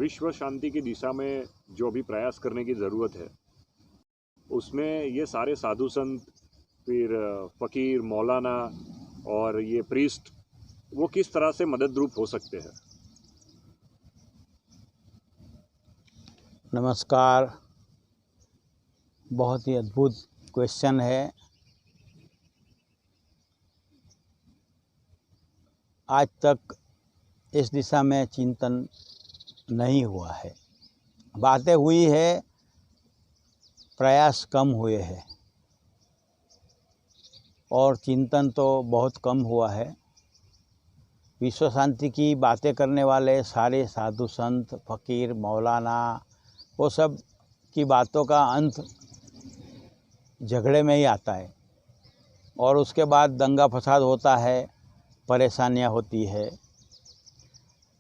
विश्व शांति की दिशा में जो भी प्रयास करने की ज़रूरत है, उसमें ये सारे साधु संत, फिर फ़कीर, मौलाना और ये प्रीस्ट, वो किस तरह से मददरूप हो सकते हैं? नमस्कार। बहुत ही अद्भुत क्वेश्चन है। आज तक इस दिशा में चिंतन नहीं हुआ है। बातें हुई है, प्रयास कम हुए हैं और चिंतन तो बहुत कम हुआ है। विश्व शांति की बातें करने वाले सारे साधु संत, फ़कीर, मौलाना, वो सब की बातों का अंत झगड़े में ही आता है और उसके बाद दंगा फसाद होता है, परेशानियां होती है।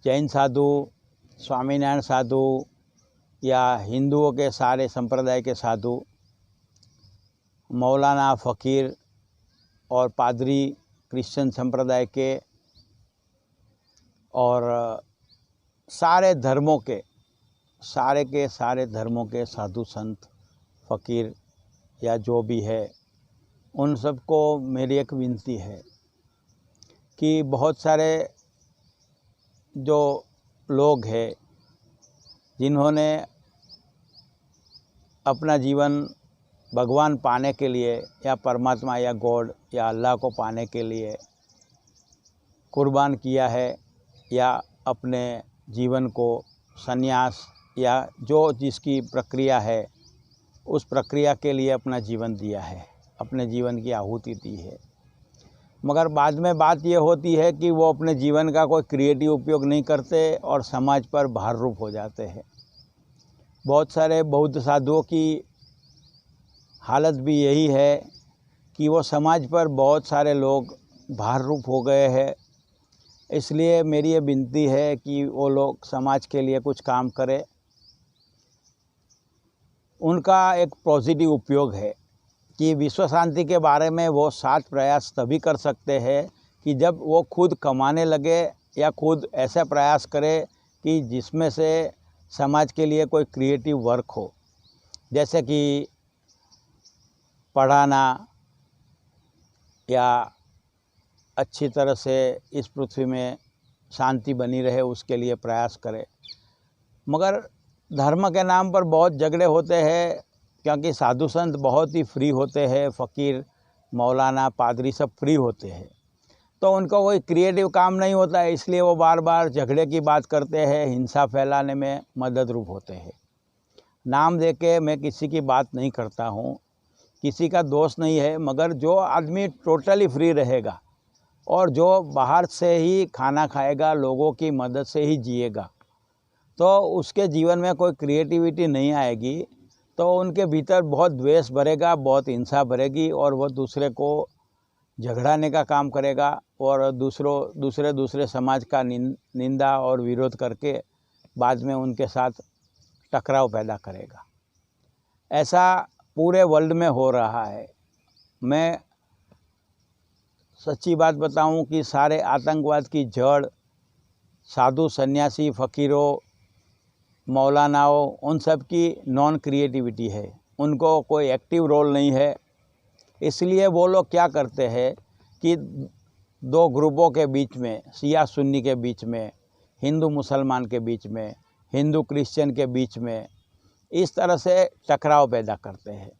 जैन साधु, स्वामीनारायण साधु या हिंदुओं के सारे संप्रदाय के साधु, मौलाना, फ़कीर और पादरी क्रिश्चियन संप्रदाय के और सारे धर्मों के सारे धर्मों के साधु संत, फ़कीर या जो भी है, उन सबको मेरी एक विनती है कि बहुत सारे जो लोग हैं जिन्होंने अपना जीवन भगवान पाने के लिए या परमात्मा या गॉड या अल्लाह को पाने के लिए कुर्बान किया है या अपने जीवन को संन्यास या जो जिसकी प्रक्रिया है उस प्रक्रिया के लिए अपना जीवन दिया है, अपने जीवन की आहुति दी है, मगर बाद में बात ये होती है कि वो अपने जीवन का कोई क्रिएटिव उपयोग नहीं करते और समाज पर भार रूप हो जाते हैं। बहुत सारे बौद्ध साधुओं की हालत भी यही है कि वो समाज पर बहुत सारे लोग भार रूप हो गए हैं। इसलिए मेरी ये विनती है कि वो लोग समाज के लिए कुछ काम करें। उनका एक पॉजिटिव उपयोग है कि विश्व शांति के बारे में वो 7 प्रयास तभी कर सकते हैं कि जब वो खुद कमाने लगे या खुद ऐसा प्रयास करे कि जिसमें से समाज के लिए कोई क्रिएटिव वर्क हो, जैसे कि पढ़ाना या अच्छी तरह से इस पृथ्वी में शांति बनी रहे उसके लिए प्रयास करे। मगर धर्म के नाम पर बहुत झगड़े होते हैं क्योंकि साधु संत बहुत ही फ्री होते हैं, फ़कीर, मौलाना, पादरी सब फ्री होते हैं, तो उनको कोई क्रिएटिव काम नहीं होता है, इसलिए वो बार बार झगड़े की बात करते हैं, हिंसा फैलाने में मदद रूप होते हैं। नाम देके मैं किसी की बात नहीं करता हूँ, किसी का दोष नहीं है, मगर जो आदमी टोटली फ्री रहेगा और जो बाहर से ही खाना खाएगा, लोगों की मदद से ही जिएगा, तो उसके जीवन में कोई क्रिएटिविटी नहीं आएगी, तो उनके भीतर बहुत द्वेष भरेगा, बहुत हिंसा भरेगी और वह दूसरे को झगड़ाने का काम करेगा और दूसरे समाज का निंदा और विरोध करके बाद में उनके साथ टकराव पैदा करेगा। ऐसा पूरे वर्ल्ड में हो रहा है। मैं सच्ची बात बताऊं कि सारे आतंकवाद की जड़ साधु, सन्यासी, फ़कीरों, मौलानाओं, उन सब की नॉन क्रिएटिविटी है। उनको कोई एक्टिव रोल नहीं है। इसलिए वो लोग क्या करते हैं कि 2 ग्रुपों के बीच में, शिया सुन्नी के बीच में, हिंदू मुसलमान के बीच में, हिंदू क्रिश्चियन के बीच में, इस तरह से टकराव पैदा करते हैं।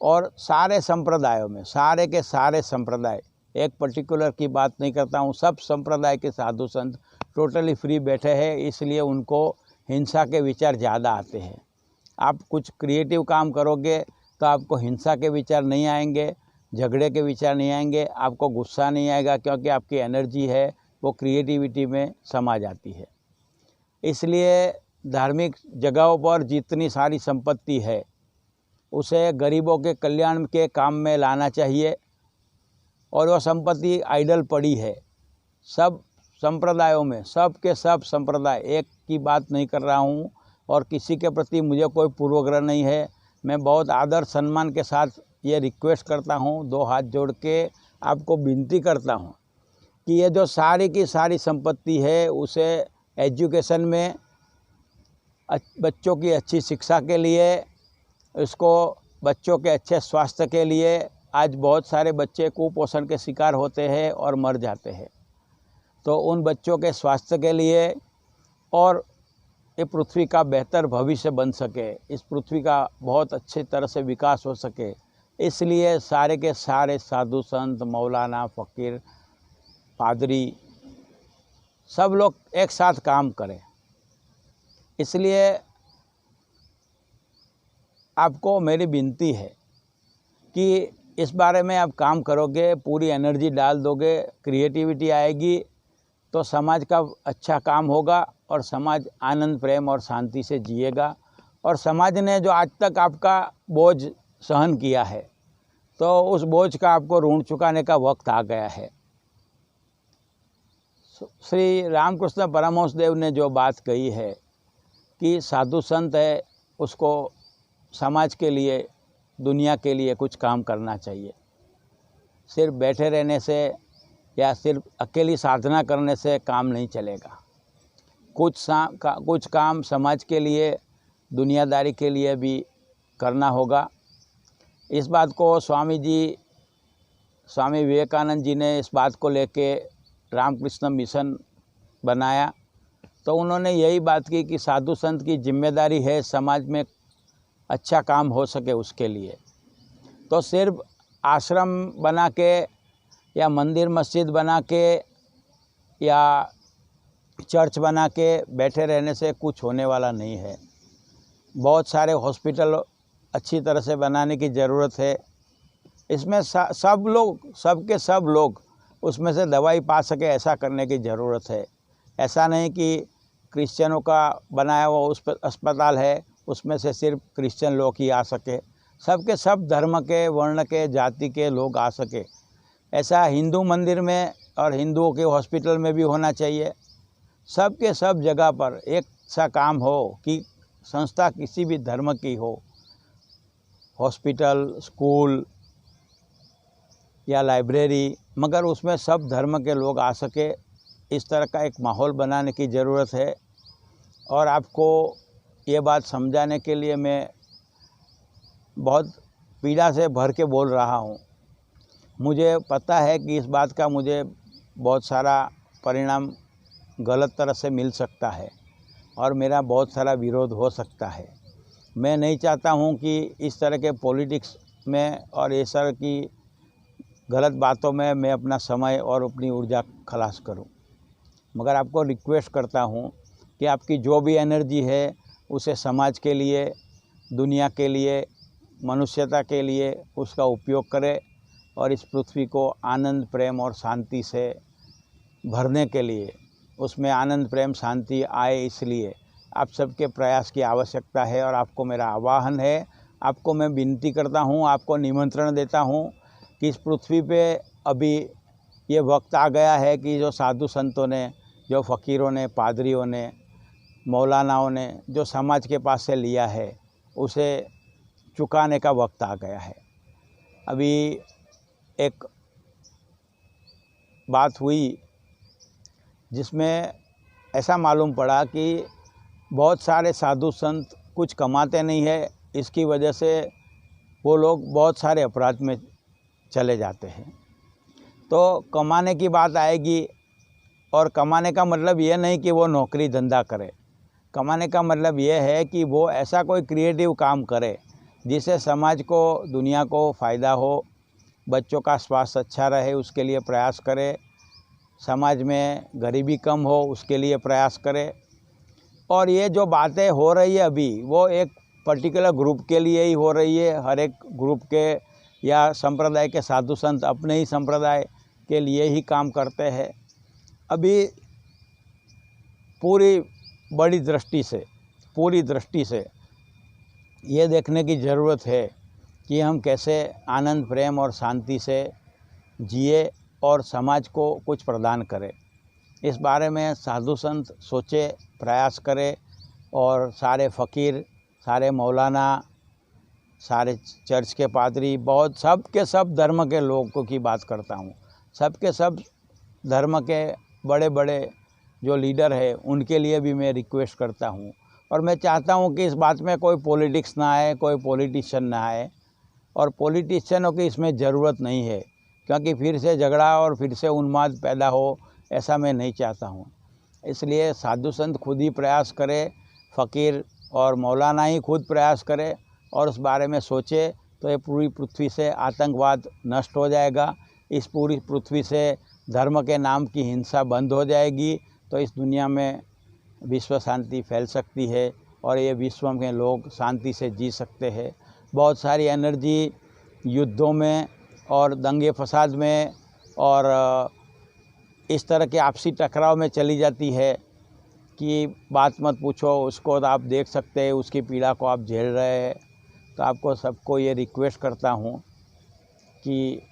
और सारे संप्रदायों में, सारे के सारे संप्रदाय, एक पर्टिकुलर की बात नहीं करता हूँ, सब संप्रदाय के साधु संत टोटली फ्री बैठे हैं, इसलिए उनको हिंसा के विचार ज़्यादा आते हैं। आप कुछ क्रिएटिव काम करोगे तो आपको हिंसा के विचार नहीं आएंगे, झगड़े के विचार नहीं आएंगे, आपको गुस्सा नहीं आएगा, क्योंकि आपकी एनर्जी है वो क्रिएटिविटी में समा जाती है। इसलिए धार्मिक जगहों पर जितनी सारी संपत्ति है उसे गरीबों के कल्याण के काम में लाना चाहिए। और वह संपत्ति आइडल पड़ी है सब संप्रदायों में, सब के सब संप्रदाय, एक की बात नहीं कर रहा हूँ और किसी के प्रति मुझे कोई पूर्वाग्रह नहीं है। मैं बहुत आदर सम्मान के साथ ये रिक्वेस्ट करता हूँ, 2 हाथ जोड़ के आपको विनती करता हूँ कि ये जो सारी की सारी संपत्ति है उसे एजुकेशन में बच्चों की अच्छी शिक्षा के लिए, इसको बच्चों के अच्छे स्वास्थ्य के लिए। आज बहुत सारे बच्चे कुपोषण के शिकार होते हैं और मर जाते हैं। तो उन बच्चों के स्वास्थ्य के लिए और ये पृथ्वी का बेहतर भविष्य बन सके, इस पृथ्वी का बहुत अच्छी तरह से विकास हो सके, इसलिए सारे के सारे साधु संत, मौलाना, फ़कीर, पादरी सब लोग एक साथ काम करें। इसलिए आपको मेरी विनती है कि इस बारे में आप काम करोगे, पूरी एनर्जी डाल दोगे, क्रिएटिविटी आएगी तो समाज का अच्छा काम होगा और समाज आनंद, प्रेम और शांति से जिएगा। और समाज ने जो आज तक आपका बोझ सहन किया है, तो उस बोझ का आपको ऋण चुकाने का वक्त आ गया है। श्री रामकृष्ण परमहंस देव ने जो बात कही है कि साधु संत है, उसको समाज के लिए, दुनिया के लिए कुछ काम करना चाहिए। सिर्फ बैठे रहने से या सिर्फ अकेली साधना करने से काम नहीं चलेगा। कुछ काम समाज के लिए, दुनियादारी के लिए भी करना होगा। इस बात को स्वामी विवेकानंद जी ने इस बात को लेके रामकृष्ण मिशन बनाया। तो उन्होंने यही बात की कि साधु संत की जिम्मेदारी है समाज में अच्छा काम हो सके उसके लिए। तो सिर्फ आश्रम बना के या मंदिर मस्जिद बना के या चर्च बना के बैठे रहने से कुछ होने वाला नहीं है। बहुत सारे हॉस्पिटल अच्छी तरह से बनाने की ज़रूरत है। इसमें सब लोग उसमें से दवाई पा सके, ऐसा करने की ज़रूरत है। ऐसा नहीं कि क्रिश्चियनों का बनाया हुआ उस अस्पताल है, उसमें से सिर्फ क्रिश्चियन लोग ही आ सके। सबके सब धर्म के, वर्ण के, जाति के लोग आ सके। ऐसा हिंदू मंदिर में और हिंदुओं के हॉस्पिटल में भी होना चाहिए। सबके सब जगह पर एक सा काम हो कि संस्था किसी भी धर्म की हो, हॉस्पिटल, स्कूल या लाइब्रेरी, मगर उसमें सब धर्म के लोग आ सके, इस तरह का एक माहौल बनाने की ज़रूरत है। और आपको ये बात समझाने के लिए मैं बहुत पीड़ा से भर के बोल रहा हूँ। मुझे पता है कि इस बात का मुझे बहुत सारा परिणाम गलत तरह से मिल सकता है और मेरा बहुत सारा विरोध हो सकता है। मैं नहीं चाहता हूँ कि इस तरह के पॉलिटिक्स में और इस तरह की गलत बातों में मैं अपना समय और अपनी ऊर्जा खलास करूं। मगर आपको रिक्वेस्ट करता हूं कि आपकी जो भी एनर्जी है उसे समाज के लिए, दुनिया के लिए, मनुष्यता के लिए उसका उपयोग करें और इस पृथ्वी को आनंद, प्रेम और शांति से भरने के लिए, उसमें आनंद, प्रेम, शांति आए, इसलिए आप सबके प्रयास की आवश्यकता है। और आपको मेरा आह्वान है, आपको मैं विनती करता हूँ, आपको निमंत्रण देता हूँ कि इस पृथ्वी पे अभी ये वक्त आ गया है कि जो साधु संतों ने, जो फ़कीरों ने, पादरियों ने, मौलानाओं ने जो समाज के पास से लिया है उसे चुकाने का वक्त आ गया है। अभी एक बात हुई जिसमें ऐसा मालूम पड़ा कि बहुत सारे साधु संत कुछ कमाते नहीं है, इसकी वजह से वो लोग बहुत सारे अपराध में चले जाते हैं। तो कमाने की बात आएगी, और कमाने का मतलब ये नहीं कि वो नौकरी धंधा करे। कमाने का मतलब ये है कि वो ऐसा कोई क्रिएटिव काम करे जिससे समाज को, दुनिया को फ़ायदा हो, बच्चों का स्वास्थ्य अच्छा रहे, उसके लिए प्रयास करे, समाज में गरीबी कम हो, उसके लिए प्रयास करे। और ये जो बातें हो रही है अभी, वो एक पर्टिकुलर ग्रुप के लिए ही हो रही है। हर एक ग्रुप के या संप्रदाय के साधु संत अपने ही संप्रदाय के लिए ही काम करते हैं। अभी पूरी दृष्टि से ये देखने की ज़रूरत है कि हम कैसे आनंद, प्रेम और शांति से जिए और समाज को कुछ प्रदान करें। इस बारे में साधु संत सोचे, प्रयास करें, और सारे फ़कीर, सारे मौलाना, सारे चर्च के पादरी, बहुत सब धर्म के लोगों की बात करता हूँ, सबके सब धर्म के बड़े बड़े जो लीडर है उनके लिए भी मैं रिक्वेस्ट करता हूँ। और मैं चाहता हूँ कि इस बात में कोई पॉलिटिक्स ना आए, कोई पॉलिटिशियन ना आए, और पॉलिटिशियनों की इसमें ज़रूरत नहीं है, क्योंकि फिर से झगड़ा और फिर से उन्माद पैदा हो, ऐसा मैं नहीं चाहता हूँ। इसलिए साधु संत खुद ही प्रयास करें, फ़कीर और मौलाना ही खुद प्रयास करें और उस बारे में सोचे, तो ये पूरी पृथ्वी से आतंकवाद नष्ट हो जाएगा। इस पूरी पृथ्वी से धर्म के नाम की हिंसा बंद हो जाएगी, तो इस दुनिया में विश्व शांति फैल सकती है और ये विश्व में लोग शांति से जी सकते हैं। बहुत सारी एनर्जी युद्धों में और दंगे फसाद में और इस तरह के आपसी टकराव में चली जाती है कि बात मत पूछो। उसको तो आप देख सकते हैं, उसकी पीड़ा को आप झेल रहे हैं। तो आपको सबको ये रिक्वेस्ट करता हूँ कि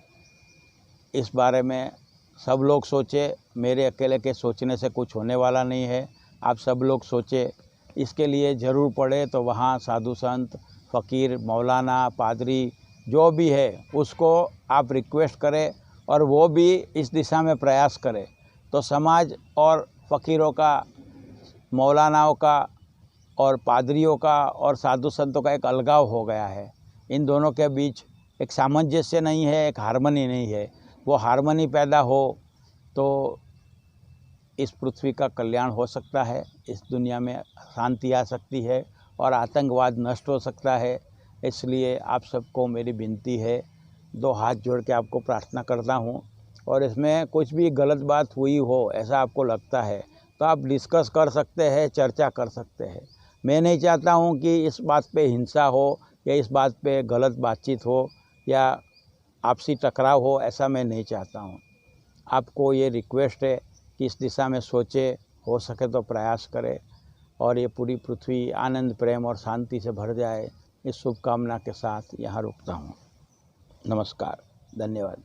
इस बारे में सब लोग सोचें। मेरे अकेले के सोचने से कुछ होने वाला नहीं है, आप सब लोग सोचें। इसके लिए ज़रूर पड़े तो वहाँ साधु संत, फ़कीर, मौलाना, पादरी जो भी है उसको आप रिक्वेस्ट करें और वो भी इस दिशा में प्रयास करें। तो समाज और फ़कीरों का, मौलानाओं का और पादरियों का और साधु संतों का एक अलगाव हो गया है। इन दोनों के बीच एक सामंजस्य नहीं है, एक हार्मनी नहीं है। वो हार्मनी पैदा हो तो इस पृथ्वी का कल्याण हो सकता है, इस दुनिया में शांति आ सकती है और आतंकवाद नष्ट हो सकता है। इसलिए आप सबको मेरी विनती है, दो हाथ जोड़ के आपको प्रार्थना करता हूँ। और इसमें कुछ भी गलत बात हुई हो ऐसा आपको लगता है तो आप डिस्कस कर सकते हैं, चर्चा कर सकते हैं। मैं नहीं चाहता हूँ कि इस बात पे हिंसा हो या इस बात पे गलत बातचीत हो या आपसी टकराव हो, ऐसा मैं नहीं चाहता हूँ। आपको ये रिक्वेस्ट है कि इस दिशा में सोचे, हो सके तो प्रयास करें और ये पूरी पृथ्वी आनंद, प्रेम और शांति से भर जाए। इस शुभकामना के साथ यहाँ रुकता हूँ। नमस्कार, धन्यवाद।